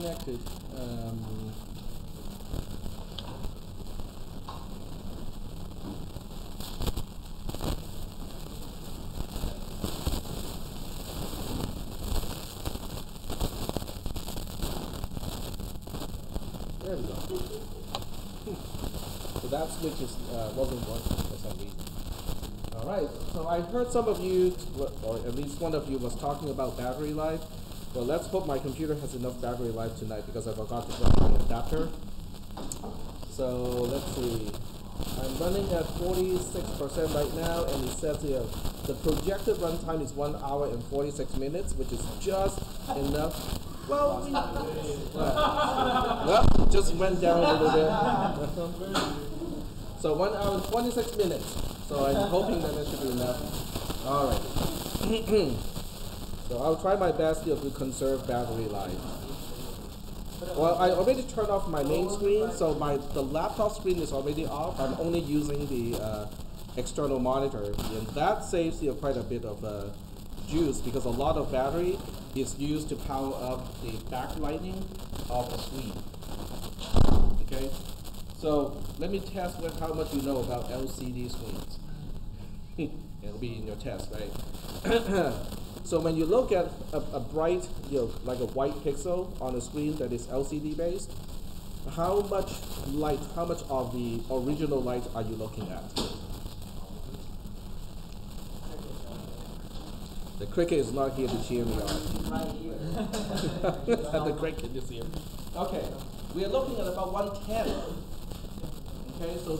connected. There we go. So that switch wasn't working for some reason. All right, so I heard some of you, or at least one of you, was talking about battery life. Well, let's hope my computer has enough battery life tonight because I forgot to plug an adapter. So let's see. I'm running at 46% right now, and it says here the projected runtime is 1 hour and 46 minutes, which is just enough. Well, well, it just went down a little bit. So 1 hour and 26 minutes. So I'm hoping that should be enough. All right. So I'll try my best to conserve battery life. Well, I already turned off my main screen, so the laptop screen is already off. I'm only using the external monitor, and that saves quite a bit of juice because a lot of battery is used to power up the backlighting of the screen. Okay, so let me test with how much you know about LCD screens. It'll be in your test, right? So when you look at a bright, like a white pixel on a screen that is LCD based, how much light, how much of the original light are you looking at? The cricket is not here to cheer me on. The cricket is here. Okay, we are looking at about 1/10. Okay, so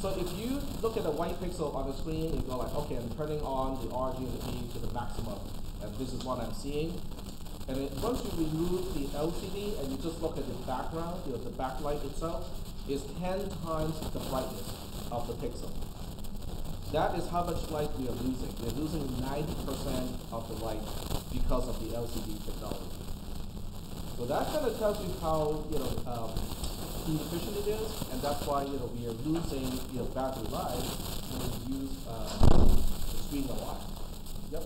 so if you look at a white pixel on the screen, you go like, okay, I'm turning on the RG and the B to the maximum, and this is what I'm seeing. And once you remove the LCD and you just look at the background, the backlight itself is 10 times the brightness of the pixel. That is how much light we are losing. We're losing 90% of the light because of the LCD technology. So that kind of tells you how inefficient it is, and that's why we are losing battery life when we use the screen a lot. Yep.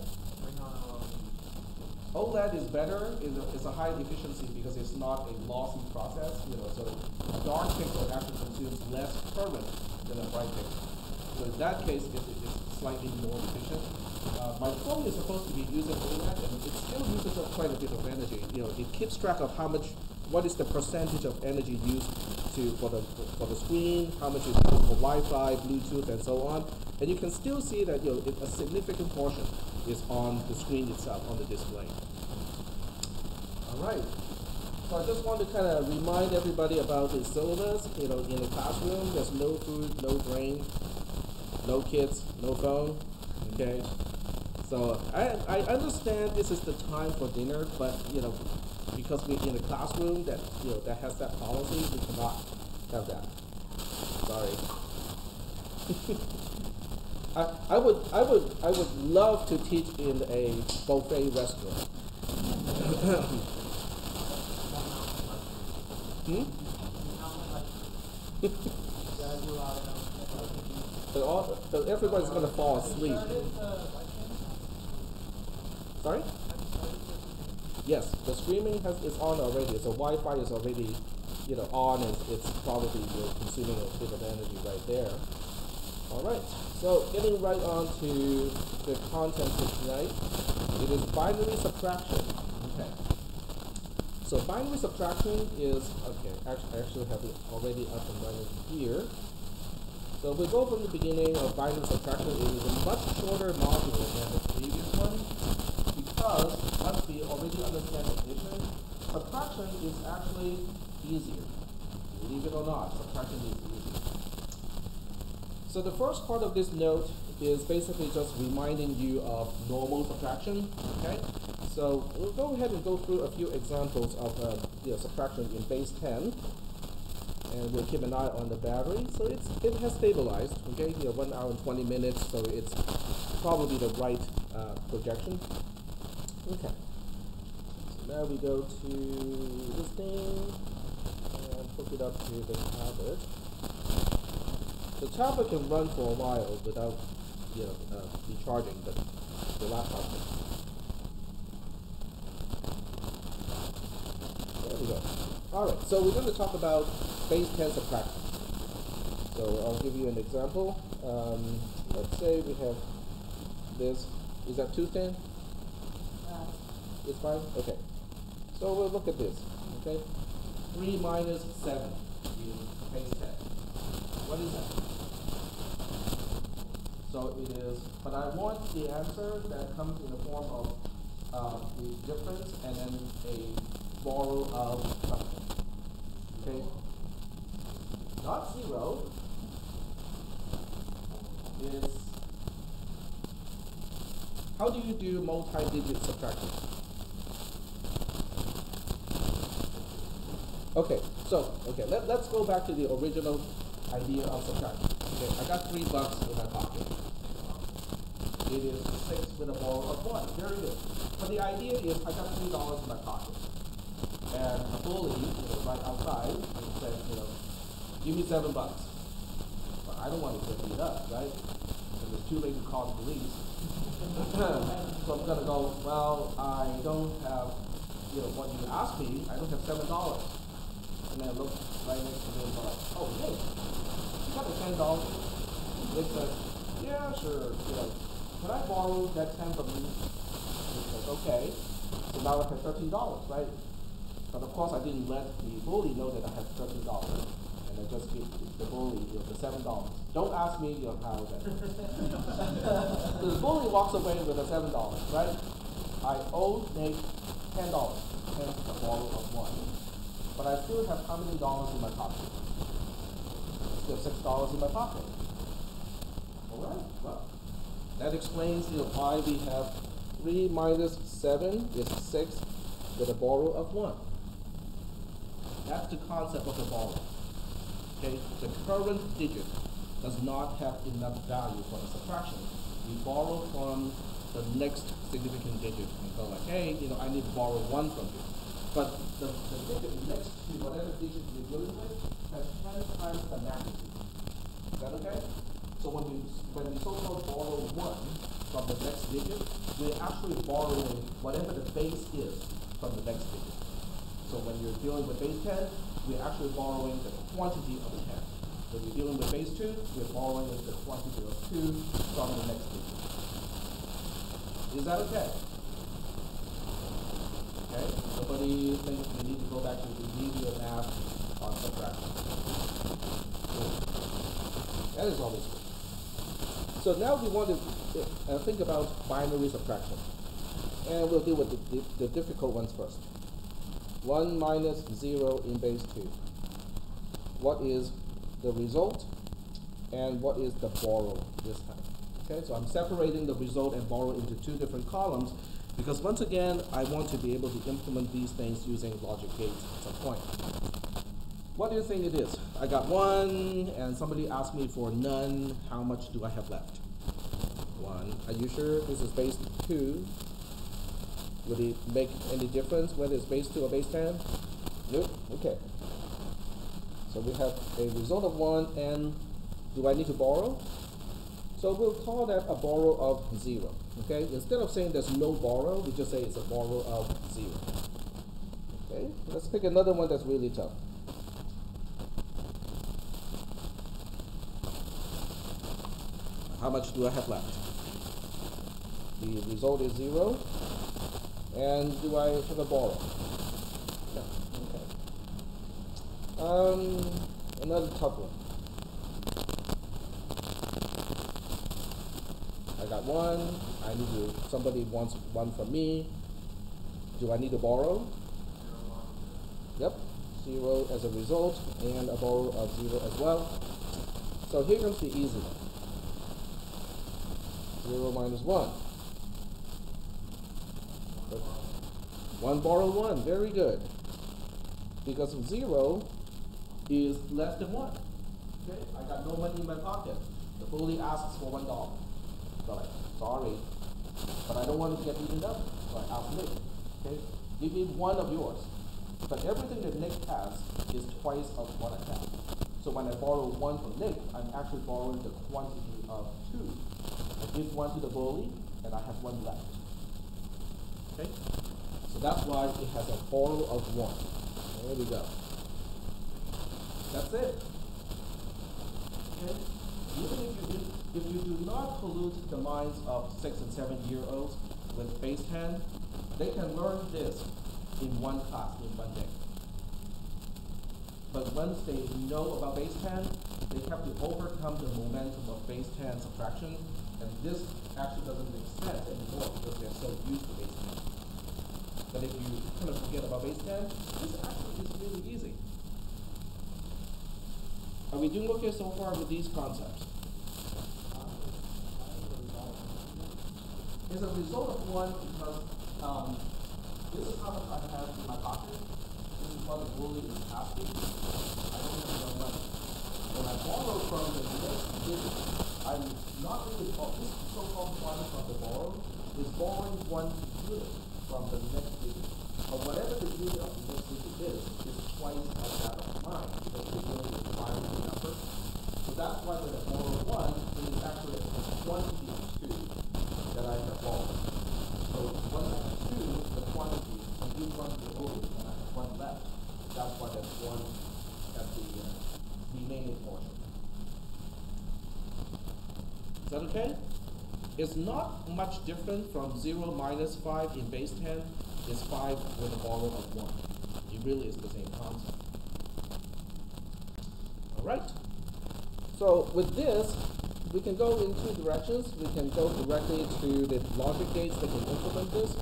OLED is better. It's a high efficiency because it's not a lossy process. So a dark pixel actually consumes less current than a bright pixel. So in that case, it's slightly more efficient. My phone is supposed to be using OLED, and it still uses up quite a bit of energy. It keeps track of what is the percentage of energy used for the screen, how much is for Wi-Fi, Bluetooth, and so on. And you can still see that a significant portion is on the screen itself, on the display. All right. So I just want to kind of remind everybody about the syllabus. In the classroom, there's no food, no drink, no kids, no phone. Okay. So I understand this is the time for dinner, but because we're in a classroom that that has that policy, we cannot have that. Sorry. I would love to teach in a buffet restaurant. But everybody's going to fall asleep. Sorry? Yes, the streaming is on already. So Wi-Fi is already, on. It's probably consuming a bit of energy right there. All right. So getting right on to the content for tonight, it is binary subtraction. Okay. So binary subtraction is I actually have it already up and running here. So we go from the beginning of binary subtraction. It is a much shorter module than the previous one. Because once we already understand addition, subtraction is actually easier. Believe it or not, subtraction is easier. So the first part of this note is basically just reminding you of normal subtraction. Okay, so we'll go ahead and go through a few examples of subtraction in base 10, and we'll keep an eye on the battery. So it has stabilized. Okay, 1 hour and 20 minutes, so it's probably the right projection. Okay, so now we go to this thing and hook it up to the tablet. The tablet can run for a while without, recharging, but the laptop can. There we go. All right, so we're going to talk about base 10 subtraction. So I'll give you an example. Let's say we have this. Is that too thin? It's fine? Okay. So we'll look at this. Okay. 3 minus 7 is base 10. What is that? So it is, but I want the answer that comes in the form of the difference and then a borrow of something. Okay? Not 0. It's, how do you do multi-digit subtraction? Okay, so, let's go back to the original idea of subtraction. Okay, I got $3 in my pocket. It is 6 with a borrow of 1. Very good. But the idea is I got $3 in my pocket. And a bully, right outside, and says, give me $7. But I don't want to get beat up, right? Because it's too late to call the police. So I'm gonna go, well, I don't have, what you asked me, I don't have $7. And then I look right next to me and go, oh, hey, you got the $10? Nick says, yeah, sure, can I borrow that 10 from you? He says, okay. So now I have $13, right? But of course I didn't let the bully know that I have $13, and I just give the bully the $7. Don't ask me how that. The bully walks away with the $7, right? I owe Nick $10, hence the borrow of 1. But I still have how many dollars in my pocket? Still $6 in my pocket. All right. Well, that explains why we have 3 minus 7 is 6 with a borrow of 1. That's the concept of the borrow. Okay, the current digit does not have enough value for the subtraction. We borrow from the next significant digit and go like, hey, I need to borrow 1 from you. But the digit next to whatever digit you're dealing with has 10 times the magnitude. Is that okay? So when we so-called borrow 1 from the next digit, we're actually borrowing whatever the base is from the next digit. So when you're dealing with base 10, we're actually borrowing the quantity of 10. When you're dealing with base 2, we're borrowing the quantity of 2 from the next digit. Is that okay? Okay? Nobody thinks we need to go back to the remedial math on subtraction. Good. That is always good. So now we want to think about binary subtraction. And we'll deal with the difficult ones first. 1 minus 0 in base 2. What is the result and what is the borrow this time? Okay, so I'm separating the result and borrow into 2 different columns because once again, I want to be able to implement these things using logic gates at some point. What do you think it is? I got 1 and somebody asked me for none. How much do I have left? 1. Are you sure this is base 2? Would it make any difference whether it's base 2 or base 10? Nope. Okay. So we have a result of 1, and do I need to borrow? So we'll call that a borrow of 0. Okay? Instead of saying there's no borrow, we just say it's a borrow of 0. Okay? Let's pick another one that's really tough. How much do I have left? The result is 0. And do I have a borrow? No. Okay. Another tough one. I got 1. I need to. Somebody wants 1 from me. Do I need to borrow? Yep. 0 as a result, and a borrow of 0 as well. So here comes the easy one. 0 minus 1. 1 borrow 1, very good. Because 0 is less than 1. Okay, I got no money in my pocket. The bully asks for $1. So like, sorry, but I don't want to get beaten up. So I ask Nick, okay, give me 1 of yours. But everything that Nick has is twice of what I have. So when I borrow 1 from Nick, I'm actually borrowing the quantity of 2. I give 1 to the bully, and I have 1 left. Okay? So that's why it has a borrow of 1. There we go. That's it. Okay? Even if you do not pollute the minds of 6 and 7-year-olds with base 10, they can learn this in one class, in one day. But once they know about base 10, they have to overcome the momentum of base 10 subtraction, and this actually doesn't make sense anymore because they're so used to base 10. But if you kind of forget about base 10, this actually is really easy. Are we doing okay so far with these concepts? It's a result of 1 because this is how much I have in my pocket. This is what the bully is asking. I don't have enough money. When I borrow from the next digit, I'm not really this so-called 1 from the borrow is borrowing 1 unit from the next digit. But whatever the unit of the next digit is twice of that of mine because the unit is primary number. So that's why when I borrow 1, it is actually a quantity of 2 that I have borrowed. So once I have 2, the quantity, and each one is over, and I have 1 left. That's why that's 1 at the remaining portion. Is that okay? It's not much different from 0 minus 5 in base 10 is 5 with a borrow of 1. It really is the same concept. All right. So with this, we can go in 2 directions. We can go directly to the logic gates that can implement this,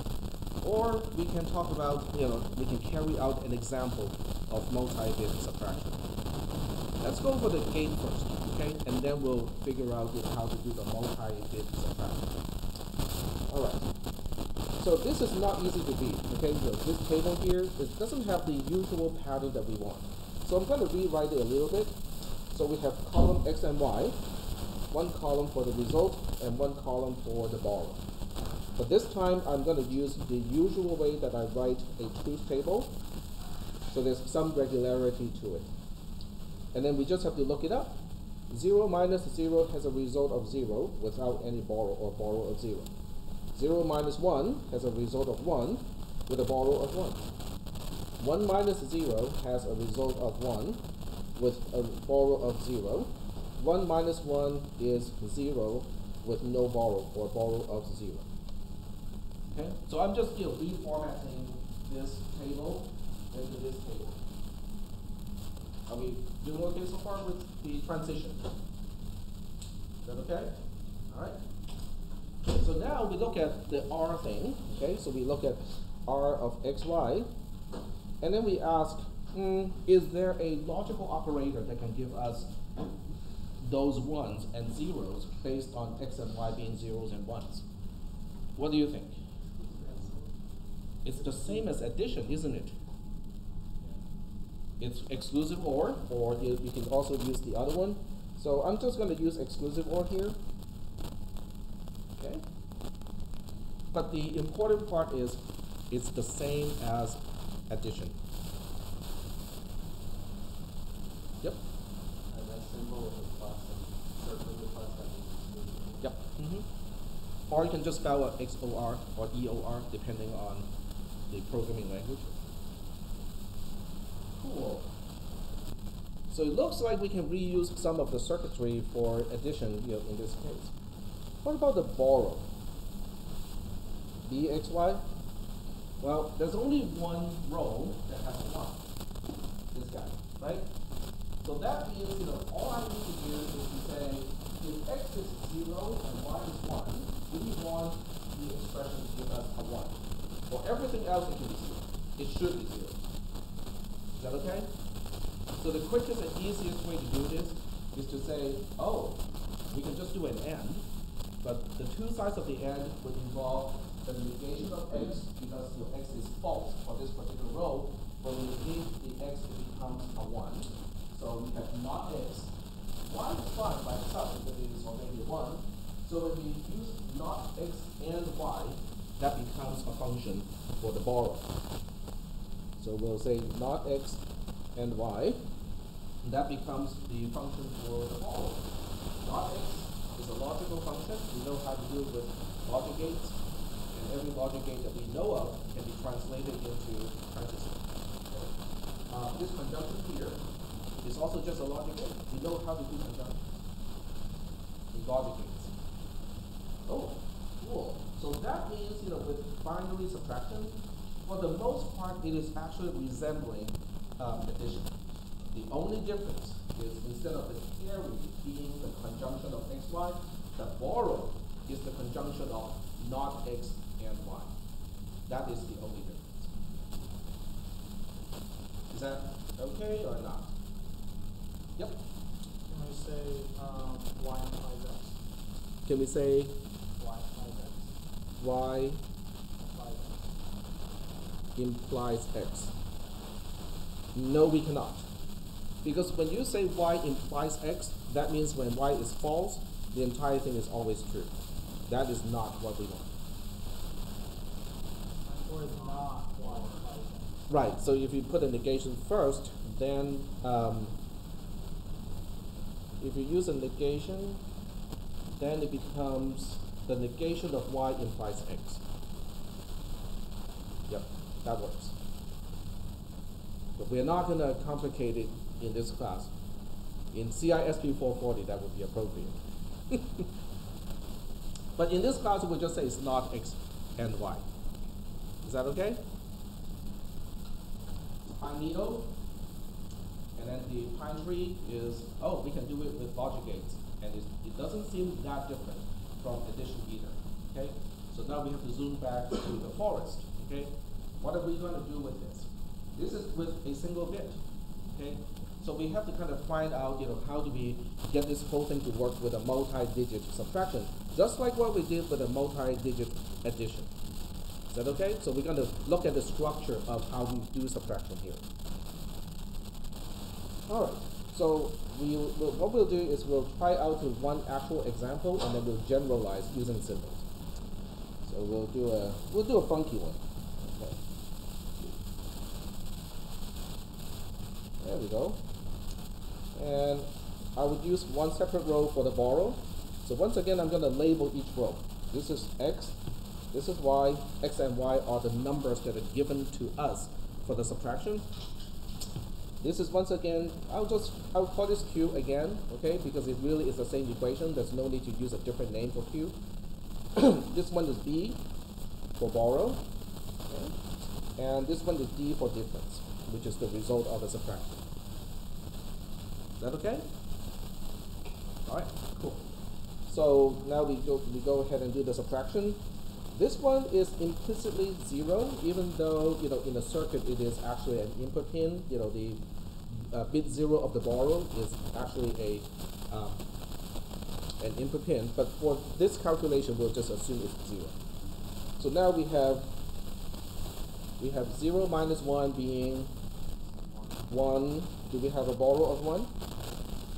or we can talk about, we can carry out an example of multi-bit subtraction. Let's go for the gate first, okay? And then we'll figure out how to do the multi-bit subtraction. All right. So this is not easy to beat, okay? This table here, it doesn't have the usual pattern that we want. So I'm going to rewrite it a little bit. So we have column X and Y, 1 column for the result, and 1 column for the borrow. But this time, I'm going to use the usual way that I write a truth table. So there's some regularity to it. And then we just have to look it up. 0 minus 0 has a result of 0 without any borrow or borrow of 0. 0 minus 1 has a result of 1 with a borrow of 1. 1 minus 0 has a result of 1 with a borrow of 0. 1 minus 1 is 0 with no borrow or borrow of 0. Okay? So I'm just reformatting this table into this table. Are we doing okay so far with the transition? Is that okay? All right. So now we look at the R thing. Okay, so we look at R of xy, and then we ask, is there a logical operator that can give us those 1s and 0s based on x and y being 0s and 1s? What do you think? It's the same as addition, isn't it? It's exclusive or you can also use the other one. So I'm just going to use exclusive OR here. Okay? But the important part is it's the same as addition. Yep. And that symbol of the plus and circle the plus that means. Yep. Or you can just spell it XOR or EOR depending on the programming language. Cool. So it looks like we can reuse some of the circuitry for addition in this case. What about the borrow? BXY? Well, there's only one row that has 1. This guy, right? So that means, all I need to do is to say, if x is 0 and y is 1, we want the expression to give us a 1. For everything else, it can be 0. It should be 0. Is that okay? So the quickest and easiest way to do this is to say, we can just do an AND, but the 2 sides of the AND would involve the negation of x because your x is false for this particular row. When we negate the x, it becomes a 1. So we have not x. Y is fine by itself because it is already 1. So when we use not x and y, that becomes a function for the borrow. So we'll say not x and y, and that becomes the function for the borrow. Not x is a logical function. We know how to deal with logic gates, and every logic gate that we know of can be translated into transition. This conjunction here It's also just a logic gate. We know how to do conjunction in logic gates. Oh, cool. So that means, with binary subtraction, for the most part, it is actually resembling addition. The only difference is instead of the carry being the conjunction of x, y, the borrow is the conjunction of not x and y. That is the only difference. Is that okay or not? Yep. Can we say y implies x? Can we say Y implies x. y Implies x. implies x? No, we cannot. Because when you say y implies x, that means when y is false, the entire thing is always true. That is not what we want. Or is not y implies x. Right, so if you put a negation first, then if you use a negation, then it becomes the negation of y implies x. Yep, that works. But we're not going to complicate it in this class. In CISP 440, that would be appropriate. But in this class, we'll just say it's not x and y. Is that okay? Pine needle, and then the pine tree is, oh, we can do it with logic gates. And it doesn't seem that different from addition either. Okay? So now we have to zoom back to the forest. Okay? What are we going to do with this? This is with a single bit. Okay? So we have to kind of find out, how do we get this whole thing to work with a multi-digit subtraction, just like what we did with a multi-digit addition. Is that okay? So we're going to look at the structure of how we do subtraction here. All right. So what we'll do is we'll try out with one actual example, and then we'll generalize using symbols. So we'll do a funky one. Okay. There we go. And I would use one separate row for the borrow. So once again, I'm going to label each row. This is x, this is y. X and y are the numbers that are given to us for the subtraction. This is once again, I'll call this q again, okay, because it really is the same equation. There's no need to use a different name for q. This one is b for borrow, okay? And this one is d for difference, which is the result of the subtraction. Is that okay? All right, cool. So now we go ahead and do the subtraction. This one is implicitly 0, even though in a circuit it is actually an input pin. The bit 0 of the borrow is actually an input pin. But for this calculation, we'll just assume it's 0. So now we have 0 minus 1 being 1. Do we have a borrow of 1?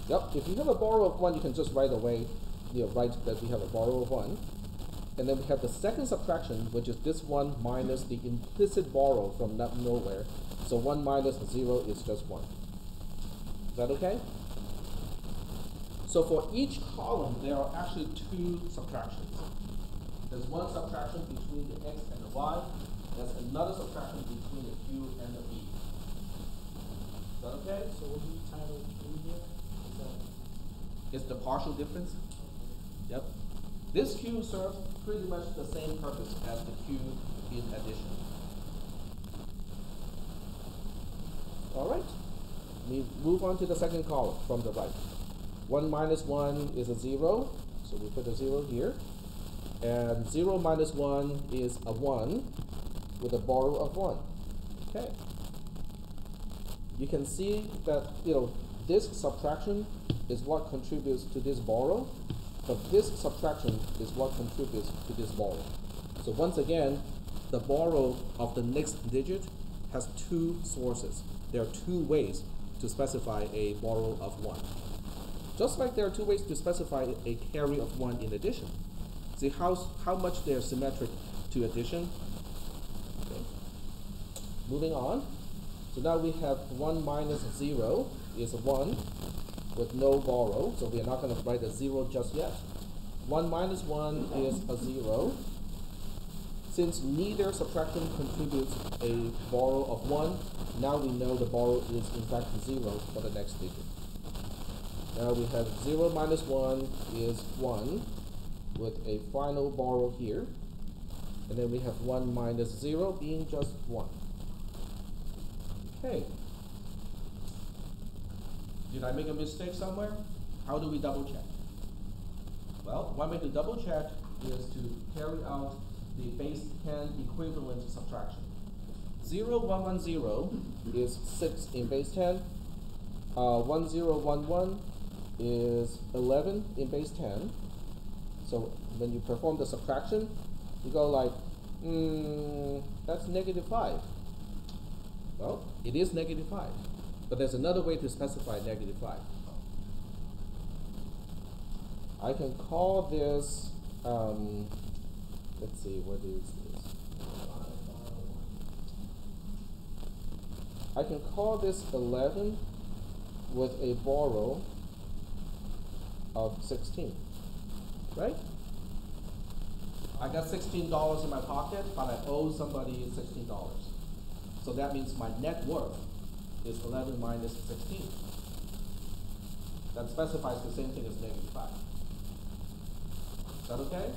Yep. If you have a borrow of 1, you can just right away write that we have a borrow of 1. And then we have the second subtraction, which is this one minus the implicit borrow from nowhere. So 1 minus 0 is just 1. Is that okay? So for each column, there are actually 2 subtractions. There's one subtraction between the x and the y. There's another subtraction between the q and the b. Is that okay? So what do you title q here? It's the partial difference. Yep. This q serves pretty much the same purpose as the q in addition. All right. We move on to the second column from the right. 1 minus 1 is a 0, so we put a 0 here. And 0 minus 1 is a 1 with a borrow of 1. Okay. You can see that, this subtraction is what contributes to this borrow, but this subtraction is what contributes to this borrow. So once again, the borrow of the next digit has 2 sources. There are 2 ways to specify a borrow of 1. Just like there are 2 ways to specify a carry of 1 in addition. See how much they're symmetric to addition? Okay. Moving on. So now we have 1 minus 0 is 1 with no borrow, so we are not going to write a 0 just yet. 1 minus 1 is a 0. Since neither subtraction contributes a borrow of 1, now we know the borrow is in fact 0 for the next digit. Now we have 0 minus 1 is 1 with a final borrow here. And then we have 1 minus 0 being just 1. Okay. Did I make a mistake somewhere? How do we double check? Well, one way to double check is to carry out the base 10 equivalent subtraction. 0, 1, 1, 0 is 6 in base 10. 1, 0, 1, 1 is 11 in base 10. So when you perform the subtraction, you go like, that's negative 5. Well, it is negative 5. But there's another way to specify negative 5. I can call this, let's see, what is this? I can call this 11 with a borrow of 16, right? I got $16 in my pocket, but I owe somebody $16. So that means my net worth is 11 minus 16. That specifies the same thing as negative 5. Is that okay?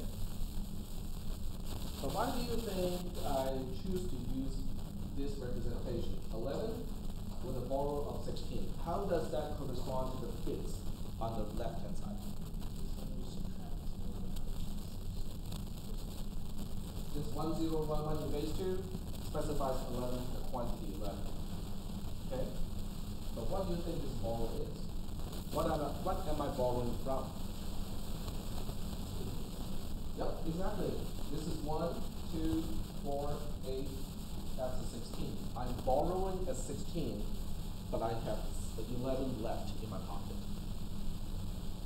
So why do you think I choose to use this representation? 11 with a borrow of 16. How does that correspond to the bits on the left-hand side? This 1, 0, 1, 1 in base 2 specifies 11, the quantity 11. Okay? So what do you think this borrow is? What am I borrowing from? Yep, exactly. This is 1, 2, 4, 8, that's a 16. I'm borrowing a 16, but I have 11 left in my pocket.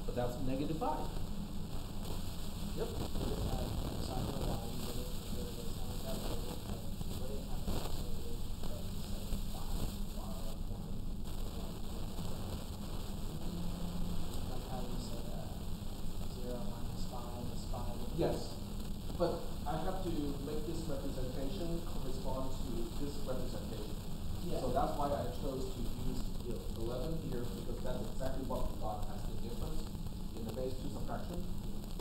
But that's negative 5. Yep. Yes, but I have to make this representation correspond to this representation. Yeah. So that's why I chose to use 11 here, because that's exactly what we got as the difference in the base 2 subtraction.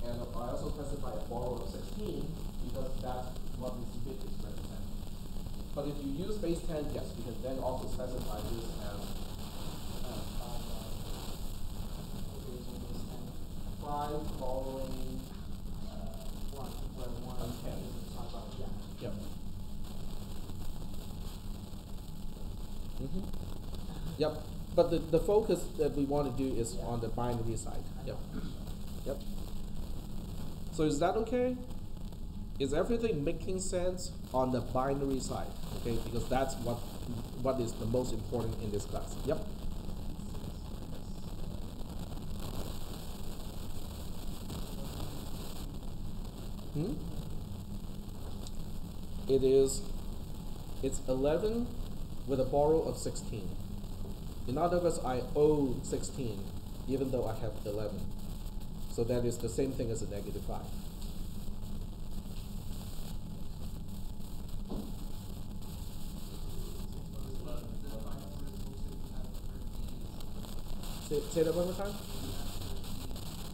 And I also specify a borrow of 16 because that's what this bit is representing. But if you use base 10, yes, you can then also specify this as 5 borrowing 10. Yep. Yep. But the focus that we want to do is on the binary side. Yep. Yep. So is that okay? Is everything making sense on the binary side? Okay, because that's what is the most important in this class. Yep. It's 11 with a borrow of 16. In other words, I owe 16 even though I have 11. So that is the same thing as a negative 5. Say that one more time.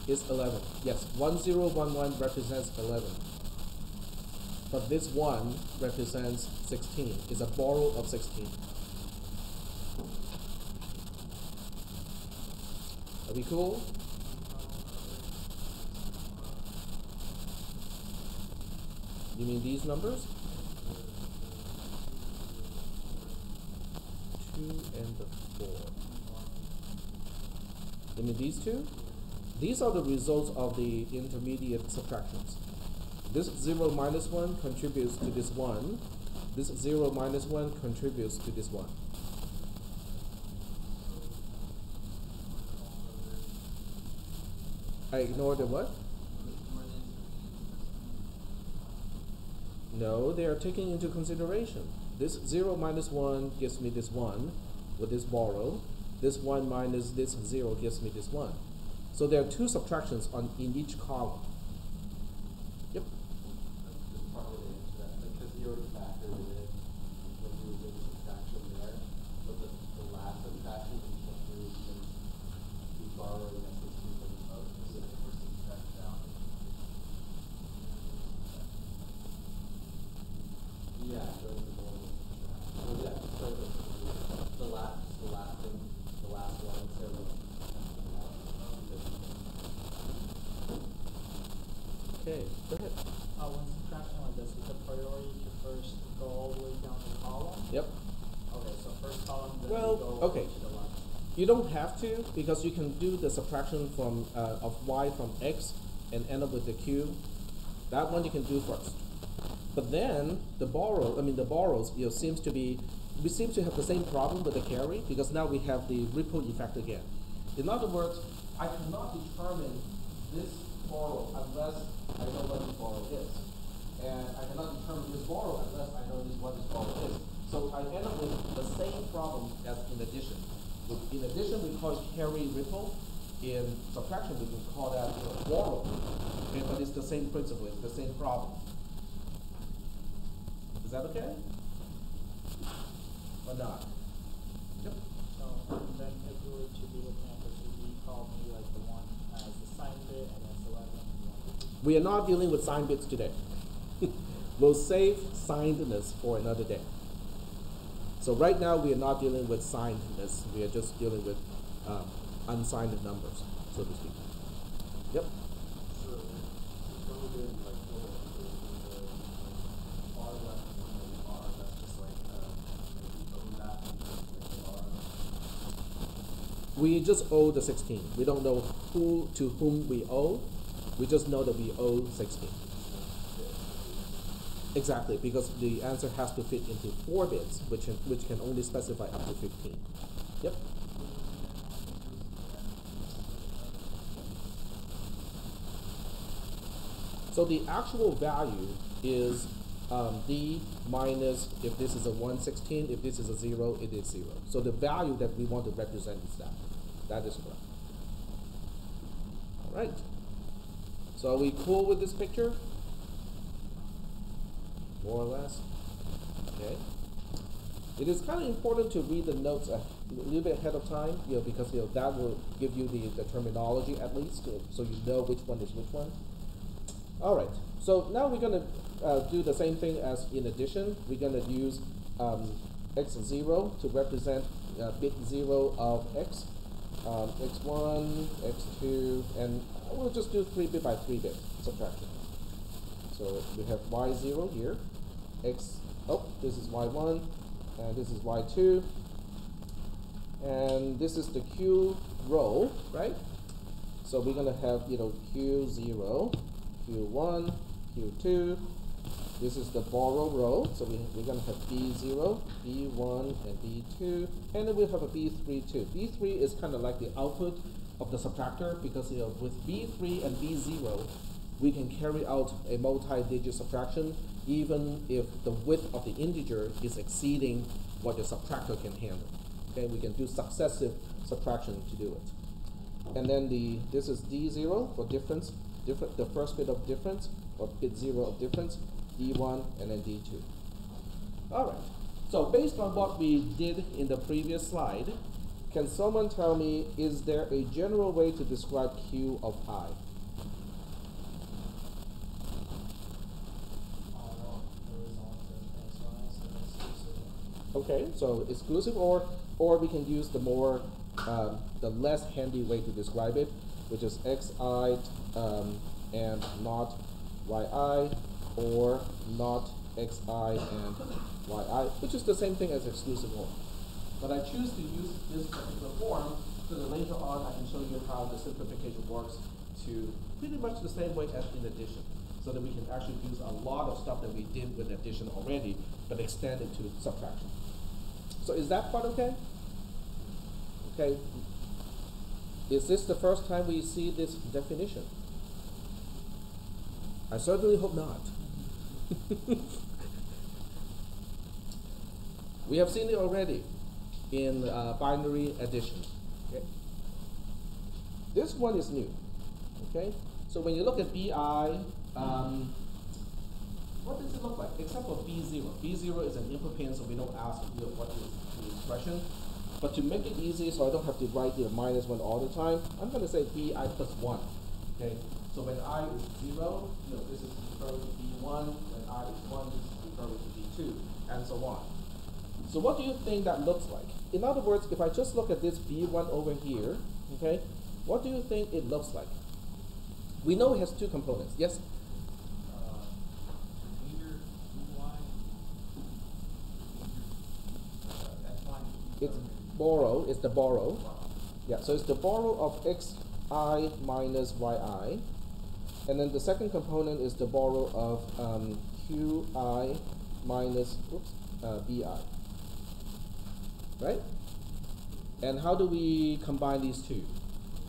It's 11. Yes, 1011 represents 11. But this 1 represents 16. It's a borrow of 16. Are we cool? You mean these numbers? 2 and the 4. You mean these two? These are the results of the intermediate subtractions. This 0 minus 1 contributes to this 1. This 0 minus 1 contributes to this 1. I ignore the what? No, they are taking into consideration. This 0 minus 1 gives me this 1 with this borrow. This 1 minus this 0 gives me this 1. So there are two subtractions in each column. Yep. Okay, go ahead. When subtracting like this, is the priority to first go all the way down the column? Yep. Okay, so first column, then Well, we go okay. to the left. You don't have to, because you can do the subtraction from of y from x and end up with the q. That one you can do first. But then the borrows, seems to be, we seem to have the same problem with the carry, because now we have the ripple effect again. In other words, I cannot determine this borrow unless I know what this borrow is. And I cannot determine this borrow unless I know what this borrow is. So I end up with the same problem as in addition. In addition, we call it carry ripple. In subtraction, we can call that borrow. Okay, but it's the same principle, it's the same problem. Is that okay? Or not? Yep. So then if we were to be looking at this, would we call maybe like the one as the sign bit and then select one? We are not dealing with sign bits today. We'll save signedness for another day. So right now we are not dealing with signedness. We are just dealing with unsigned numbers, so to speak. Yep. So, if we did like the R left and the R, that's just like maybe own that and just like the R. We just owe the 16. We don't know who to whom we owe. We just know that we owe 16. Exactly, because the answer has to fit into 4 bits, which can only specify up to 15. Yep. So the actual value is d minus, if this is a 1/16, if this is a 0, it is 0. So the value that we want to represent is that. That is correct. All right. So are we cool with this picture? More or less. Okay. It is kind of important to read the notes a little bit ahead of time, because that will give you the terminology at least, so you know which one is which one. All right. So now we're going to do the same thing as in addition. We're going to use x0 to represent bit 0 of x, x1, x2, and we'll just do 3 bit by 3 bit subtraction. So we have y0 here, this is y1, and this is y2, and this is the q row, right? So we're going to have, q0, q1, q2. This is the borrow row, so we're going to have b0, b1, and b2, and then we'll have a b3 too. b3 is kind of like the output of the subtractor, because with b3 and b0, we can carry out a multi-digit subtraction even if the width of the integer is exceeding what the subtractor can handle. Okay, we can do successive subtraction to do it. And then this is d0 for difference, the first bit of difference, or bit 0 of difference, d1, and then d2. All right, so based on what we did in the previous slide, can someone tell me, is there a general way to describe q of I? Okay, so exclusive, or we can use the more, the less handy way to describe it, which is xi and not yi, or not xi and yi, which is the same thing as exclusive or. But I choose to use this particular form so that later on I can show you how the simplification works to pretty much the same way as in addition, so that we can actually use a lot of stuff that we did with addition already, but extend it to subtraction. So is that part okay? Okay. Is this the first time we see this definition? I certainly hope not. We have seen it already in binary addition. Okay. This one is new. Okay. So when you look at BI, what does it look like? Except for B0. B0 is an input pin, so we don't ask what is the expression. But to make it easy, so I don't have to write -1 all the time, I'm going to say BI plus 1. Okay. So when I is 0, this is referring to B1. When I is 1, this is referring to B2, and so on. So what do you think that looks like? In other words, if I just look at this B1 over here, okay, what do you think it looks like? We know it has 2 components. Yes? borrow is the borrow. Yeah, so it's the borrow of xi minus yi. And then the second component is the borrow of qi minus bi. Right? And how do we combine these two?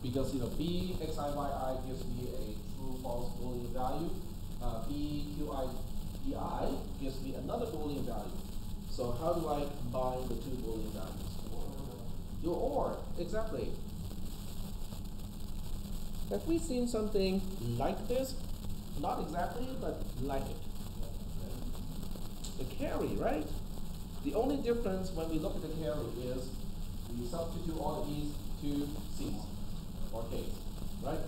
Because b xi yi gives me a true false Boolean value. B qi bi gives me another Boolean value. So how do I combine the two Boolean values? Do OR, exactly. Have we seen something like this? Not exactly, but like it. The carry, right? The only difference when we look at the carry is we substitute all of these to C's or K's, right?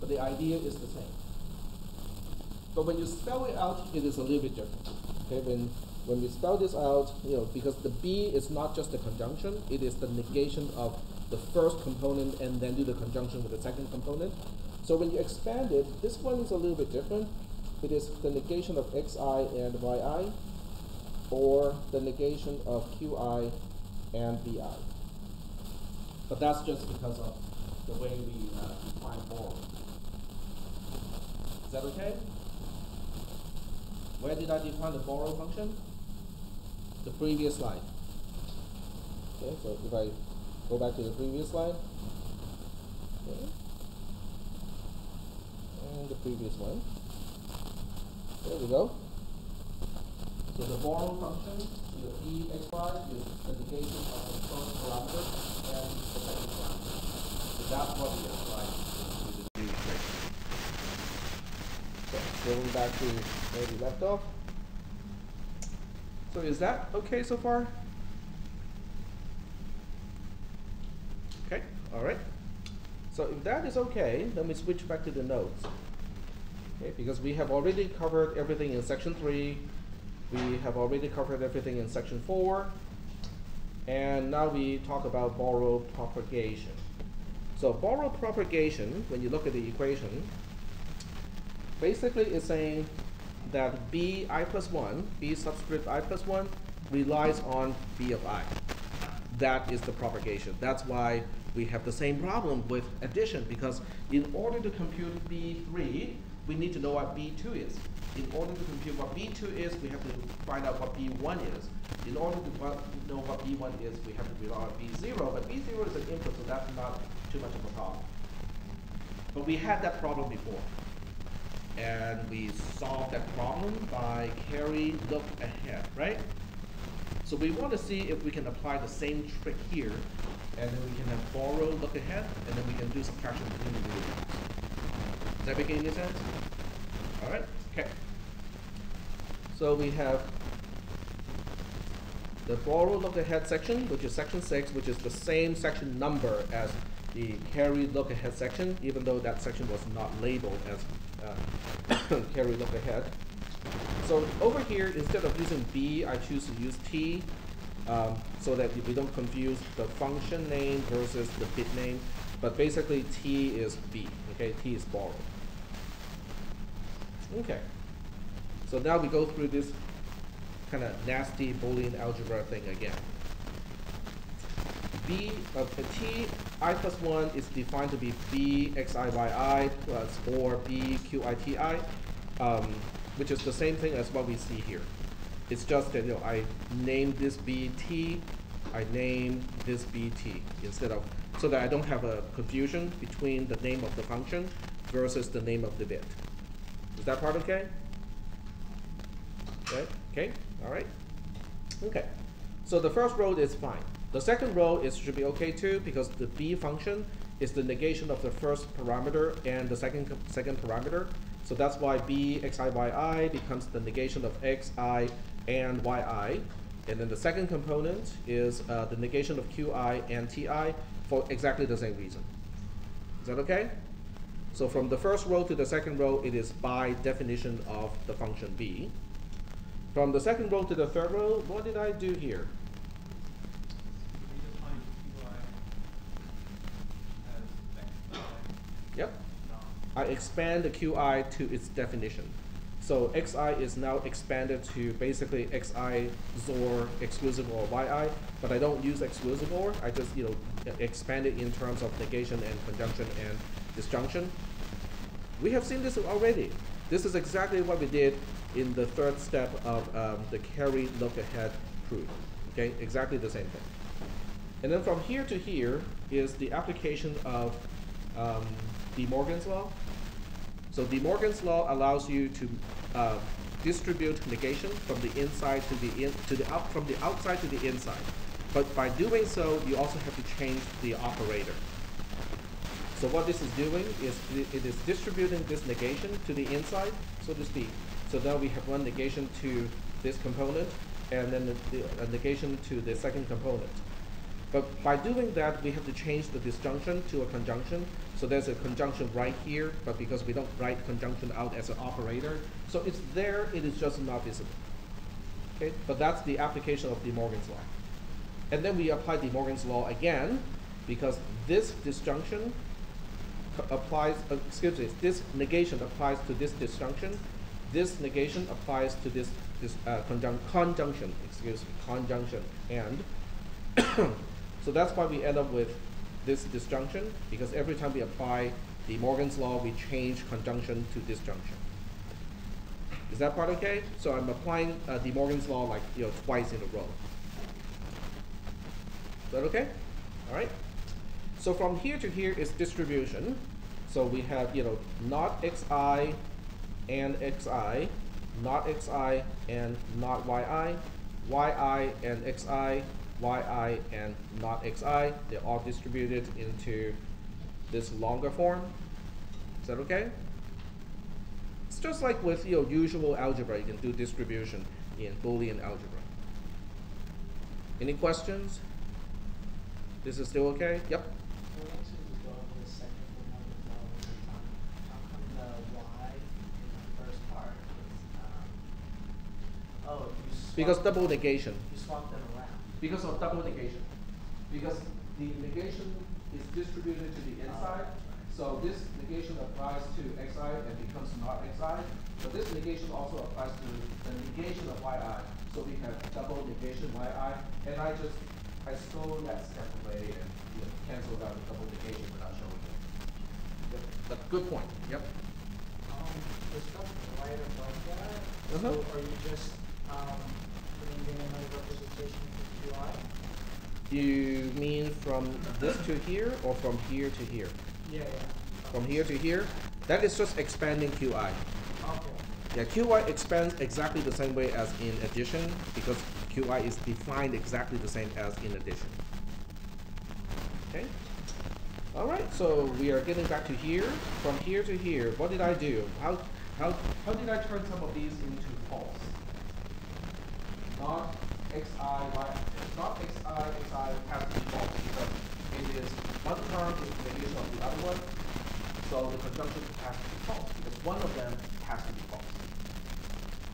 But the idea is the same. But when you spell it out, it is a little bit different. Okay, when we spell this out, because the B is not just a conjunction, it is the negation of the first component and then do the conjunction with the second component. So when you expand it, this one is a little bit different. It is the negation of xi and yi, or the negation of qi and bi. But that's just because of the way we define borrow. Is that okay? Where did I define the borrow function? The previous slide. Okay, so if I go back to the previous slide, okay, and the previous one, there we go. So the borrow function, e xy, is the negation of the first parameter and the second parameter. So that's what we apply to the new equation. So going back to where we left off. So is that okay so far? Okay, all right. So if that is okay, then we switch back to the notes. Okay, because we have already covered everything in section 3. We have already covered everything in section 4. And now we talk about borrow propagation. So borrow propagation, when you look at the equation, basically it's saying that b I plus 1, b subscript I plus 1, relies on b of I. That is the propagation. That's why we have the same problem with addition, because in order to compute b3, we need to know what b2 is. In order to compute what b2 is, we have to find out what b1 is. In order to know what b1 is, we have to rely on b0, but b0 is an input, so that's not too much of a problem. But we had that problem before. And we solved that problem by carry look ahead, right? So we want to see if we can apply the same trick here, and then we can have borrow look ahead, and then we can do subtraction between the two. Does that make any sense? All right, okay. So we have the borrow look ahead section, which is section 6, which is the same section number as the carry look ahead section, even though that section was not labeled as carry look ahead. So over here, instead of using B, I choose to use T, so that we don't confuse the function name versus the bit name. But basically, T is B. Okay, T is borrow. Okay. So now we go through this kind of nasty Boolean algebra thing again. B of T I plus 1 is defined to be B xi yi plus or B qi ti, which is the same thing as what we see here. It's just that I named this B T, I named this B T instead of, so that I don't have a confusion between the name of the function versus the name of the bit. Is that part okay? Right? Okay. All right. Okay. So the first row is fine. The second row should be okay too, because the B function is the negation of the first parameter and the second parameter. So that's why B xi yi becomes the negation of xi and yi. And then the second component is the negation of qi and ti for exactly the same reason. Is that okay? So from the first row to the second row, it is by definition of the function B. From the second row to the third row, what did I do here? Yep. I expand the qi to its definition. So xi is now expanded to basically xi XOR exclusive or yi, but I don't use exclusive or. I just expand it in terms of negation and conjunction and disjunction. We have seen this already. This is exactly what we did in the third step of the carry look ahead proof. Okay, exactly the same thing. And then from here to here is the application of De Morgan's law. So De Morgan's law allows you to distribute negation from the inside to the from the outside to the inside. But by doing so, you also have to change the operator. So what this is doing is it is distributing this negation to the inside, so to speak. So now we have one negation to this component, and then a negation to the second component. But by doing that, we have to change the disjunction to a conjunction. So there's a conjunction right here, but because we don't write conjunction out as an operator, so it's there, it is just not visible. Okay, but that's the application of De Morgan's law. And then we apply De Morgan's law again, because this disjunction applies, this negation applies to this disjunction. This negation applies to this conjunction, and so that's why we end up with this disjunction, because every time we apply De Morgan's law, we change conjunction to disjunction. Is that part okay? So I'm applying De Morgan's law like twice in a row. Is that okay? All right. So from here to here is distribution. So we have not xi and xi, not xi and not yi, yi and xi, yi and not xi. They're all distributed into this longer form. Is that okay? It's just like with usual algebra, you can do distribution in Boolean algebra. Any questions? This is still okay? Yep. We'll actually just go over the second one as well one more time. How come the y in the first part is, Because double negation. you swap them around. Because of double negation. Because the negation is distributed to the inside. So this negation applies to xi and becomes not xi. But this negation also applies to the negation of yi. So we have double negation yi. And I stole that step away and canceled out the double negation without showing it. Yep. But good point. Yep. The stuff right above that, Uh-huh. so are you just putting in another representation for QI? You mean from this to here or from here to here? Yeah. From here to here? That is just expanding QI. Okay. Yeah, QI expands exactly the same way as in addition, because QI is defined exactly the same as in addition. Okay? All right, so we are getting back to here. From here to here, what did I do? How did I turn some of these into false? Not xi, y, not xi has to be false because it is one term is the negation of the other one. So the conjunction has to be false because one of them has to be false.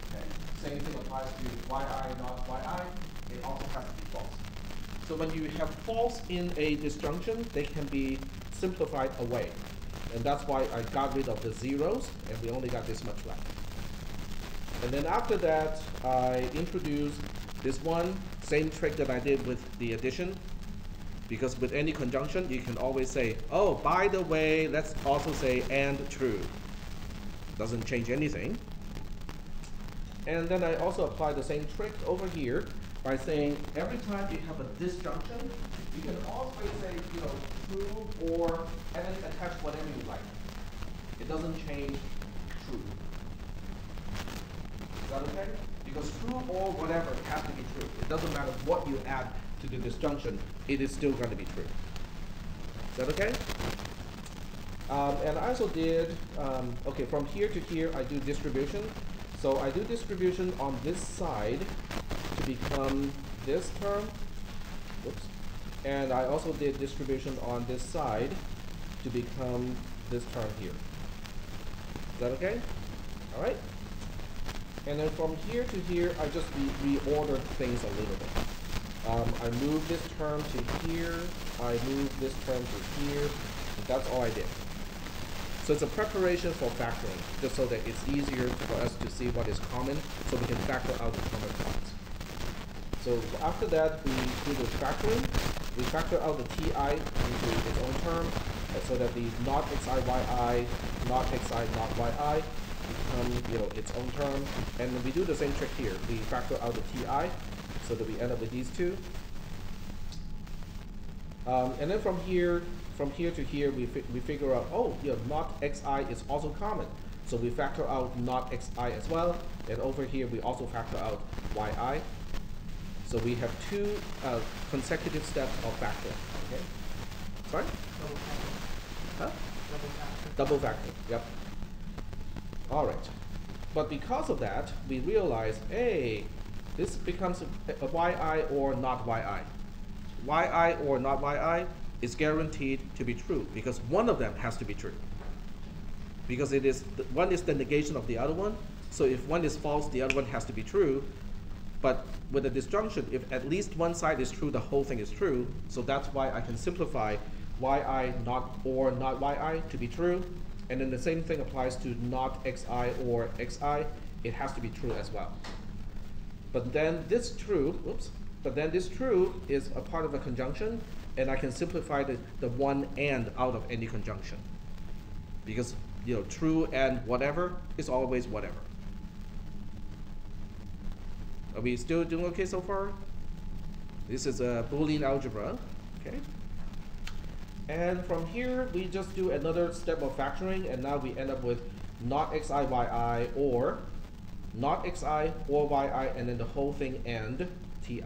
Okay. Same thing applies to yi, not yi. It also has to be false. So when you have false in a disjunction, they can be simplified away. And that's why I got rid of the zeros, and we only got this much left. And then after that, I introduced this one, same trick that I did with the addition. Because with any conjunction, you can always say, oh, by the way, let's also say and true. Doesn't change anything. And then I also apply the same trick over here by saying every time you have a disjunction, you can always say, true or, and then attach whatever you like. It doesn't change true. Is that okay? Because true or whatever has to be true. It doesn't matter what you add to the disjunction, it is still going to be true. Is that okay? And I also did, okay, from here to here, I do distribution. So I do distribution on this side to become this term. Whoops. And I also did distribution on this side to become this term here. Is that okay? All right. And then from here to here, I just reordered things a little bit. I moved this term to here. I moved this term to here. And that's all I did. So it's a preparation for factoring, just so that it's easier for us to see what is common, so we can factor out the common parts. So after that, we do the factoring. We factor out the ti into its own term, so that the not xi yi, not xi not yi become its own term. And we do the same trick here. We factor out the ti, so that we end up with these two. And then from here to here, we figure out, oh, not xi is also common. So we factor out not xi as well. And over here, we also factor out yi. So we have two consecutive steps of factoring. Okay. Sorry? Double factor. Huh? Double factor. Double factor. Yep. All right. But because of that, we realize, hey, this becomes a yi or not yi. Yi or not yi is guaranteed to be true because one of them has to be true. Because one is the negation of the other one. So if one is false, the other one has to be true. But with a disjunction, if at least one side is true, the whole thing is true. So that's why I can simplify yi not or not yi to be true. And then the same thing applies to not xi or xi. It has to be true as well. But then this true is a part of a conjunction, and I can simplify the one and out of any conjunction. Because true and whatever is always whatever. Are we still doing okay so far? This is a Boolean algebra, okay? And from here, we just do another step of factoring, and now we end up with not xi yi or not xi or yi, and then the whole thing and ti.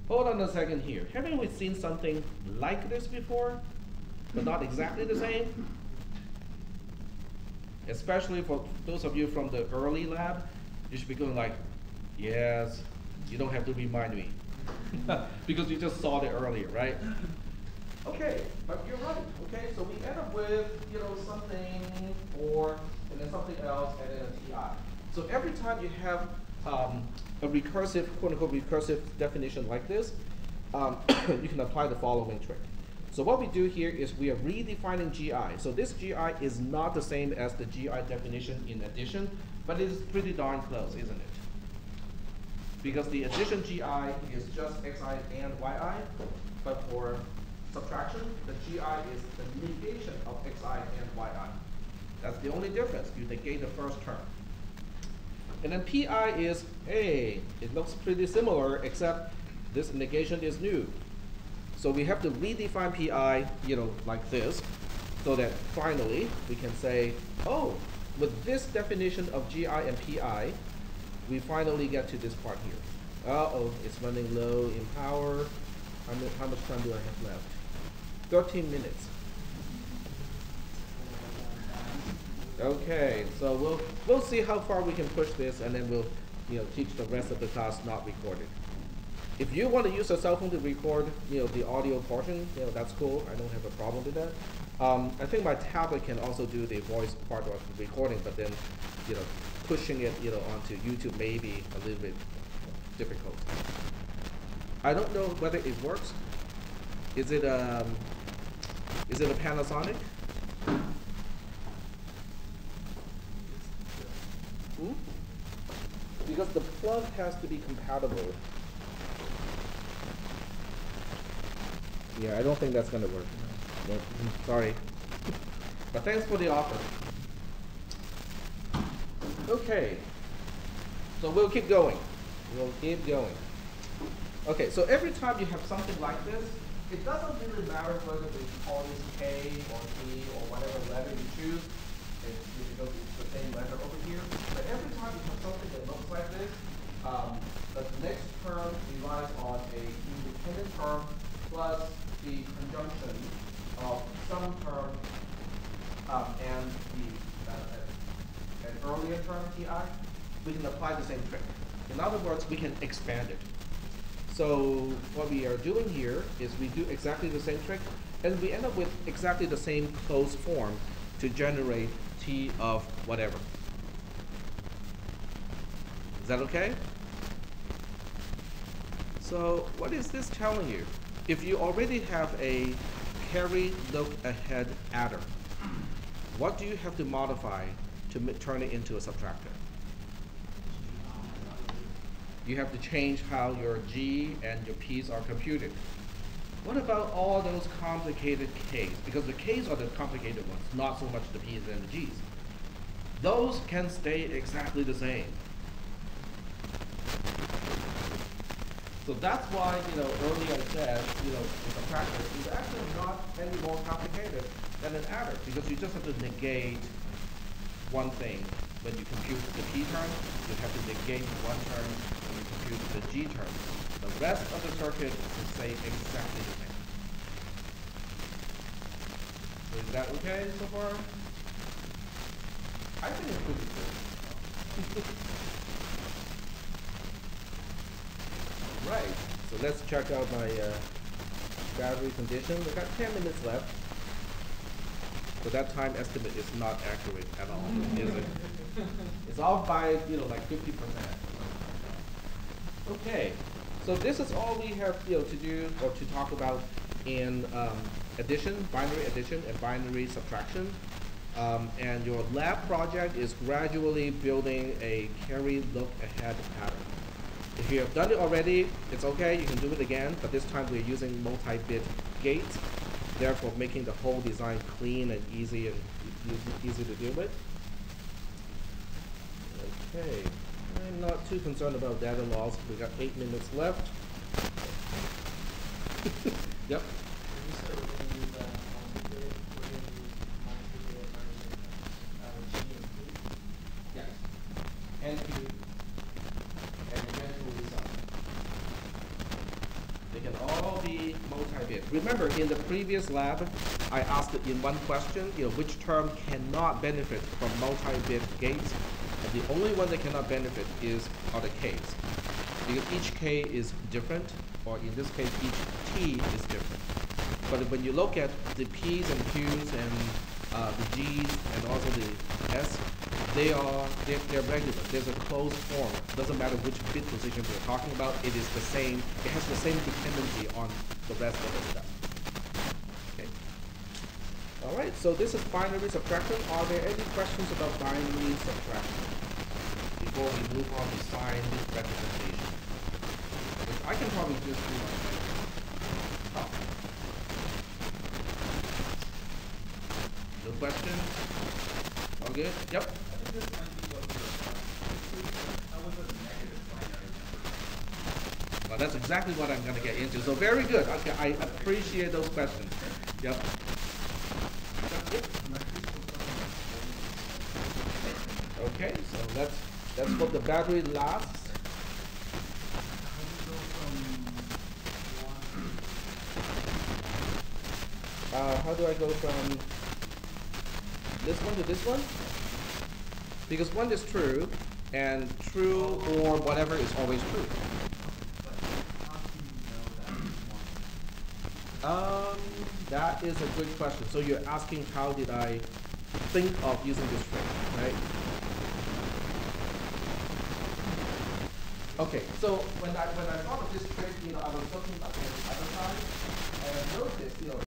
Hold on a second here. Haven't we seen something like this before, but not exactly the same? Especially for those of you from the early lab, you should be going like, yes, you don't have to remind me. Because you just saw it earlier, right? Okay, but you're right. Okay, so we end up with something or and then something else and then a ti. So every time you have a recursive, quote-unquote recursive definition like this, you can apply the following trick. So what we do here is we are redefining gi. So this gi is not the same as the gi definition in addition, but it is pretty darn close, isn't it? Because the addition gi is just xi and yi, but for subtraction, the gi is the negation of xi and yi. That's the only difference. You negate the first term. And then pi is, hey, it looks pretty similar, except this negation is new. So we have to redefine pi, like this, so that finally we can say, oh, with this definition of gi and pi, we finally get to this part here. Uh-oh, it's running low in power. How much time do I have left? 13 minutes. Okay, so we'll see how far we can push this, and then we'll teach the rest of the class not recorded. If you want to use a cell phone to record the audio portion, that's cool. I don't have a problem with that. I think my tablet can also do the voice part of the recording, but then pushing it onto YouTube may be a little bit difficult. I don't know whether it works. Is it a Panasonic? Because the plug has to be compatible. Yeah, I don't think that's going to work. No, sorry. But thanks for the offer. Okay. So we'll keep going. We'll keep going. Okay, so every time you have something like this, it doesn't really matter whether we call this K or T or whatever letter you choose. Because it's the same letter over here. But every time you have something that looks like this, the next term relies on a independent term plus the conjunction of some term and an earlier term ti. We can apply the same trick. In other words, we can expand it. So what we are doing here is we do exactly the same trick, and we end up with exactly the same closed form to generate t of whatever. Is that okay? So what is this telling you? If you already have a carry look ahead adder, What do you have to modify to turn it into a subtractor? You have to change how your G and your P's are computed. What about all those complicated K's? Because the K's are the complicated ones, not so much the P's and the G's. Those can stay exactly the same. So that's why, earlier I said, the subtractor is actually not any more complicated than an adder, because you just have to negate one thing. When you compute the P term, you have to negate one term when you compute the G term. The rest of the circuit will stay exactly the same. So is that okay so far? I think it's pretty good. Right, so let's check out my battery condition. We got 10 minutes left. So that time estimate is not accurate at all, is it? It's off by, like 50%. Okay, so this is all we have, to do or to talk about in addition, binary addition and binary subtraction. And your lab project is gradually building a carry look ahead pattern. If you have done it already, it's okay, you can do it again, but this time we're using multi-bit gates, therefore making the whole design clean and easy to deal with. Okay, I'm not too concerned about data loss. We got 8 minutes left. Yep. Yes. And eventually some. They can all be multi-bit. Remember, in the previous lab, I asked it in one question, which term cannot benefit from multi-bit gates. And the only one that cannot benefit are the K's. Because each K is different, or in this case, each T is different. But when you look at the P's and Q's and the G's and also the S, they're regular. There's a closed form. It doesn't matter which bit position we're talking about. It is the same. It has the same dependency on the rest of the stuff. Okay. All right. So this is binary subtraction. Are there any questions about binary subtraction before we move on to signed representation? I can probably just do my top. No questions? All good? Yep. I think this might be what we're how was a negative binary number? Well, that's exactly what I'm going to get into. So very good. Okay, I appreciate those questions. Yep. Okay, so that's what the battery lasts. How do I go from this one to this one? Because one is true, and true or whatever is always true. That is a good question. So you're asking how did I think of using this trick, right? Okay, so when I thought of this trick, I was looking at the other side, and I noticed,